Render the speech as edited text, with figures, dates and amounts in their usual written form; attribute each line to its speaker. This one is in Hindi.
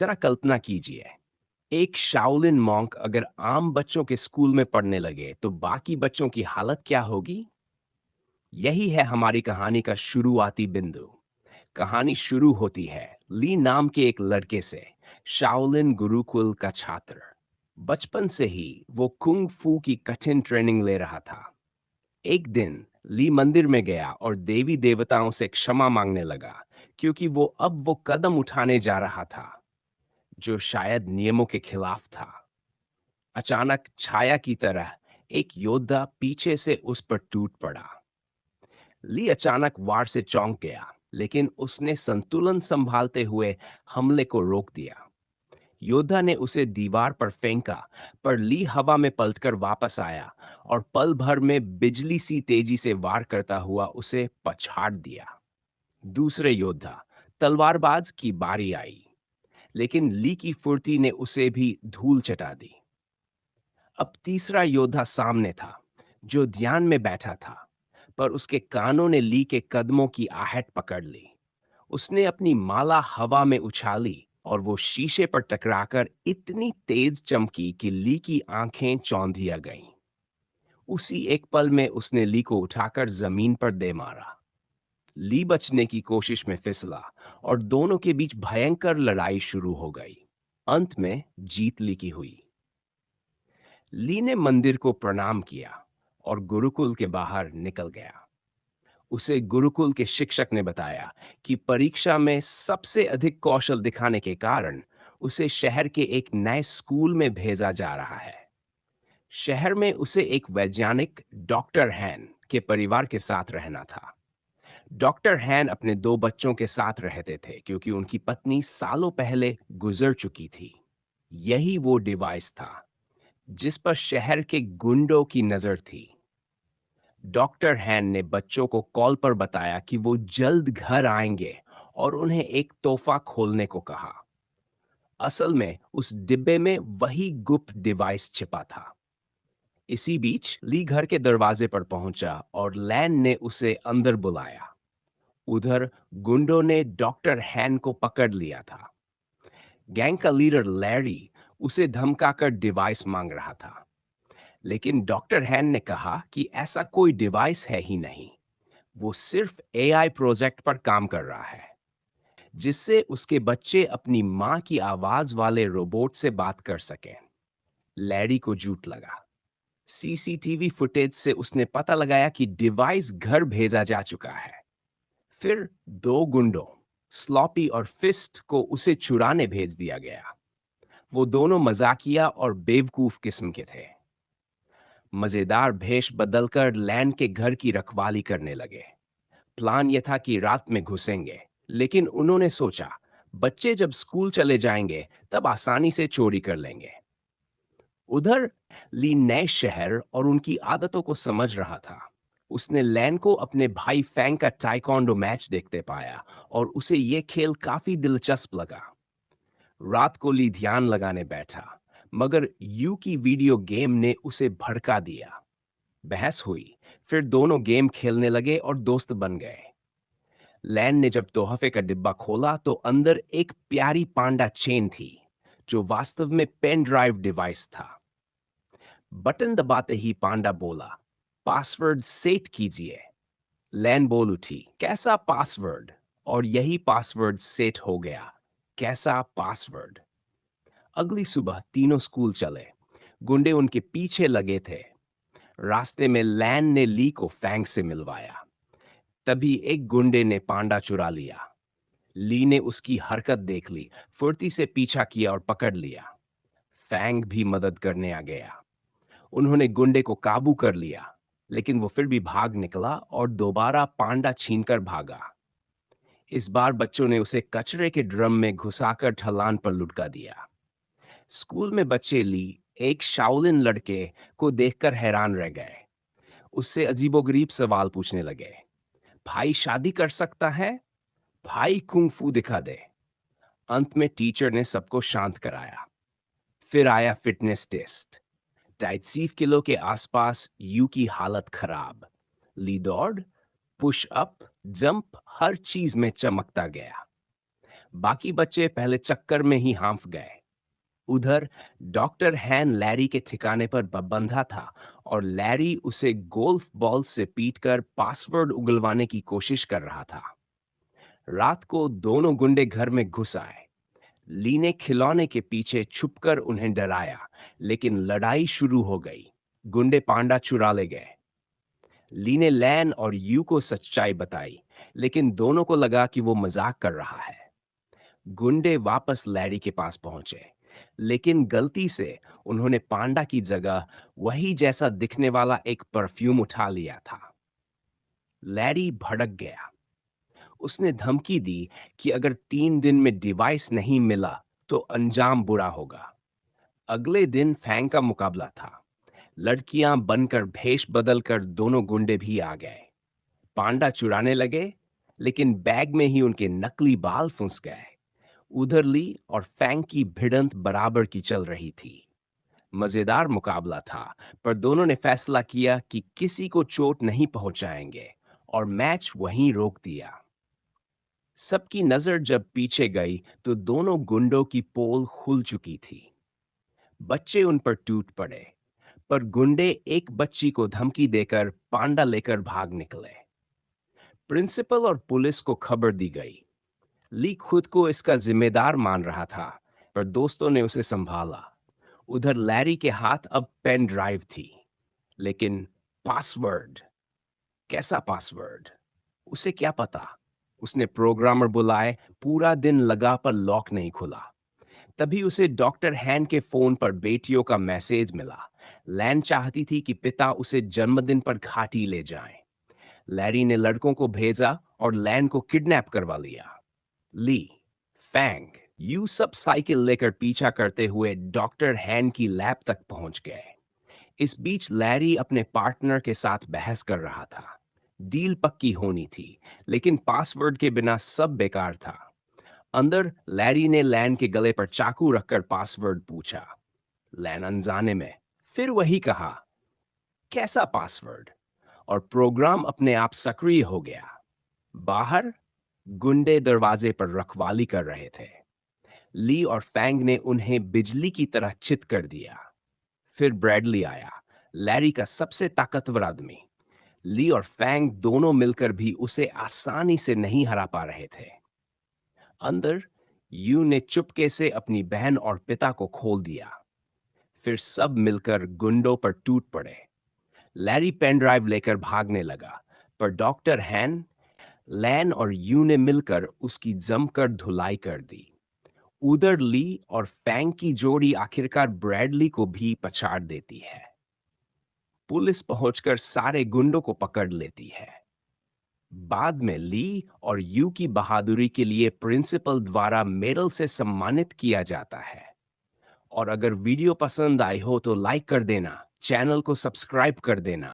Speaker 1: जरा कल्पना कीजिए, एक शाओलिन मॉन्क अगर आम बच्चों के स्कूल में पढ़ने लगे तो बाकी बच्चों की हालत क्या होगी। यही है हमारी कहानी का शुरुआती बिंदु। कहानी शुरू होती है ली नाम के एक लड़के से, शाओलिन गुरुकुल का छात्र। बचपन से ही वो कुंग फू की कठिन ट्रेनिंग ले रहा था। एक दिन ली मंदिर में गया और देवी देवताओं से क्षमा मांगने लगा, क्योंकि वो कदम उठाने जा रहा था जो शायद नियमों के खिलाफ था। अचानक छाया की तरह एक योद्धा पीछे से उस पर टूट पड़ा। ली अचानक वार से चौंक गया, लेकिन उसने संतुलन संभालते हुए हमले को रोक दिया। योद्धा ने उसे दीवार पर फेंका, पर ली हवा में पलटकर वापस आया और पल भर में बिजली सी तेजी से वार करता हुआ उसे पछाड़ दिया। दूसरे योद्धा तलवारबाज की बारी आई, लेकिन ली की फुर्ती ने उसे भी धूल चटा दी। अब तीसरा योद्धा सामने था, जो ध्यान में बैठा था, पर उसके कानों ने ली के कदमों की आहट पकड़ ली। उसने अपनी माला हवा में उछाली और वो शीशे पर टकराकर इतनी तेज चमकी कि ली की आंखें चौंधिया गईं। उसी एक पल में उसने ली को उठाकर जमीन पर दे मारा। ली बचने की कोशिश में फिसला और दोनों के बीच भयंकर लड़ाई शुरू हो गई। अंत में जीत ली की हुई। ली ने मंदिर को प्रणाम किया और गुरुकुल के बाहर निकल गया। उसे गुरुकुल के शिक्षक ने बताया कि परीक्षा में सबसे अधिक कौशल दिखाने के कारण उसे शहर के एक नए स्कूल में भेजा जा रहा है। शहर में उसे एक वैज्ञानिक डॉक्टर हैन के परिवार के साथ रहना था। डॉक्टर हैन अपने दो बच्चों के साथ रहते थे, क्योंकि उनकी पत्नी सालों पहले गुजर चुकी थी। यही वो डिवाइस था जिस पर शहर के गुंडों की नजर थी। डॉक्टर हैन ने बच्चों को कॉल पर बताया कि वो जल्द घर आएंगे और उन्हें एक तोहफा खोलने को कहा। असल में उस डिब्बे में वही गुप्त डिवाइस छिपा था। इसी बीच ली घर के दरवाजे पर पहुंचा और लैन ने उसे अंदर बुलाया। उधर गुंडों ने डॉक्टर हैन को पकड़ लिया था। गैंग का लीडर लैरी उसे धमकाकर डिवाइस मांग रहा था, लेकिन डॉक्टर हैन ने कहा कि ऐसा कोई डिवाइस है ही नहीं। वो सिर्फ एआई प्रोजेक्ट पर काम कर रहा है, जिससे उसके बच्चे अपनी मां की आवाज वाले रोबोट से बात कर सकें। लैरी को झूठ लगा। सीसीटीवी फुटेज से उसने पता लगाया कि डिवाइस घर भेजा जा चुका है। फिर दो गुंडों, स्लॉपी और फिस्ट, को उसे चुराने भेज दिया गया। वो दोनों मजाकिया और बेवकूफ किस्म के थे। मजेदार भेष बदलकर लैंड के घर की रखवाली करने लगे। प्लान यह था कि रात में घुसेंगे, लेकिन उन्होंने सोचा बच्चे जब स्कूल चले जाएंगे तब आसानी से चोरी कर लेंगे। उधर ली नए शहर और उनकी आदतों को समझ रहा था। उसने लैन को अपने भाई फैंग का टाइकोंडो मैच देखते पाया और उसे यह खेल काफी दिलचस्प लगा। रात को ली ध्यान लगाने बैठा, मगर यू की वीडियो गेम ने उसे भड़का दिया। बहस हुई, फिर दोनों गेम खेलने लगे और दोस्त बन गए। लैन ने जब तोहफे का डिब्बा खोला तो अंदर एक प्यारी पांडा चेन थी, जो वास्तव में पेन ड्राइव डिवाइस था। बटन दबाते ही पांडा बोला, पासवर्ड सेट कीजिए। लैन बोल उठी, कैसा पासवर्ड? और यही पासवर्ड सेट हो गया। कैसा पासवर्ड? अगली सुबह तीनों स्कूल चले। गुंडे उनके पीछे लगे थे। रास्ते में लैन ने ली को फैंग से मिलवाया। तभी एक गुंडे ने पांडा चुरा लिया। ली ने उसकी हरकत देख ली, फुर्ती से पीछा किया और पकड़ लिया। फैंग भी मदद करने आ गया। उन्होंने गुंडे को काबू कर लिया, लेकिन वो फिर भी भाग निकला और दोबारा पांडा छीनकर भागा। इस बार बच्चों ने उसे कचरे के ड्रम में घुसाकर ढलान पर लुढ़का दिया। स्कूल में बच्चे ली एक शाओलिन लड़के को देखकर हैरान रह गए। उससे अजीबोगरीब सवाल पूछने लगे। भाई शादी कर सकता है? भाई कुंग फू दिखा दे। अंत में टीचर ने सबको शांत कराया। फिर आया फिटनेस टेस्ट। 250 किलो के आसपास यू की हालत खराब। ली दौड़, पुश अप, जंप, हर चीज में चमकता गया। बाकी बच्चे पहले चक्कर में ही हांफ गए। उधर डॉक्टर हैन लैरी के ठिकाने पर बंधा था और लैरी उसे गोल्फ बॉल से पीटकर पासवर्ड उगलवाने की कोशिश कर रहा था। रात को दोनों गुंडे घर में घुस आए। ली ने खिलौने के पीछे छुपकर उन्हें डराया, लेकिन लड़ाई शुरू हो गई। गुंडे पांडा चुरा ले गए। ली ने लैन और यू को सच्चाई बताई, लेकिन दोनों को लगा कि वो मजाक कर रहा है। गुंडे वापस लैरी के पास पहुंचे, लेकिन गलती से उन्होंने पांडा की जगह वही जैसा दिखने वाला एक परफ्यूम उठा लिया था। लैरी भड़क गया। उसने धमकी दी कि अगर 3 दिन में डिवाइस नहीं मिला तो अंजाम बुरा होगा। अगले दिन फैंग का मुकाबला था। लड़कियां बनकर भेष बदलकर दोनों गुंडे भी आ गए। पांडा चुराने लगे, लेकिन बैग में ही उनके नकली बाल फंस गए। उधर ली और फैंग की भिड़ंत बराबर की चल रही थी। मजेदार मुकाबला था, पर दोनों ने फैसला किया कि किसी को चोट नहीं पहुंचाएंगे और मैच वहीं रोक दिया। सबकी नजर जब पीछे गई तो दोनों गुंडों की पोल खुल चुकी थी। बच्चे उन पर टूट पड़े, पर गुंडे एक बच्ची को धमकी देकर पांडा लेकर भाग निकले। प्रिंसिपल और पुलिस को खबर दी गई। ली खुद को इसका जिम्मेदार मान रहा था, पर दोस्तों ने उसे संभाला। उधर लैरी के हाथ अब पेन ड्राइव थी, लेकिन पासवर्ड, कैसा पासवर्ड? उसे क्या पता? उसने प्रोग्रामर बुलाए, पूरा दिन लगा पर लॉक नहीं खुला। तभी उसे डॉक्टर हैन के फोन पर बेटियों का मैसेज मिला। लैन चाहती थी कि पिता उसे जन्मदिन पर घाटी ले जाएं। लैरी ने लड़कों को भेजा और लैन को किडनैप करवा लिया। ली, फैंग, यू सब साइकिल लेकर पीछा करते हुए डॉक्टर हैन की लैब तक पहुंच गए। इस बीच लैरी अपने पार्टनर के साथ बहस कर रहा था। डील पक्की होनी थी, लेकिन पासवर्ड के बिना सब बेकार था। अंदर लैरी ने लैन के गले पर चाकू रखकर पासवर्ड पूछा। लैन अनजाने में फिर वही कहा, कैसा पासवर्ड? और प्रोग्राम अपने आप सक्रिय हो गया। बाहर गुंडे दरवाजे पर रखवाली कर रहे थे। ली और फैंग ने उन्हें बिजली की तरह चित कर दिया। फिर ब्रैडली आया, लैरी का सबसे ताकतवर आदमी। ली और फैंग दोनों मिलकर भी उसे आसानी से नहीं हरा पा रहे थे। अंदर यू ने चुपके से अपनी बहन और पिता को खोल दिया। फिर सब मिलकर गुंडों पर टूट पड़े। लैरी पेन ड्राइव लेकर भागने लगा, पर डॉक्टर हैन, लैन और यू ने मिलकर उसकी जमकर धुलाई कर दी। उधर ली और फैंग की जोड़ी आखिरकार ब्रैडली को भी पछाड़ देती है। पुलिस पहुंचकर सारे गुंडों को पकड़ लेती है। बाद में ली और यू की बहादुरी के लिए प्रिंसिपल द्वारा मेडल से सम्मानित किया जाता है। और अगर वीडियो पसंद आई हो तो लाइक कर देना, चैनल को सब्सक्राइब कर देना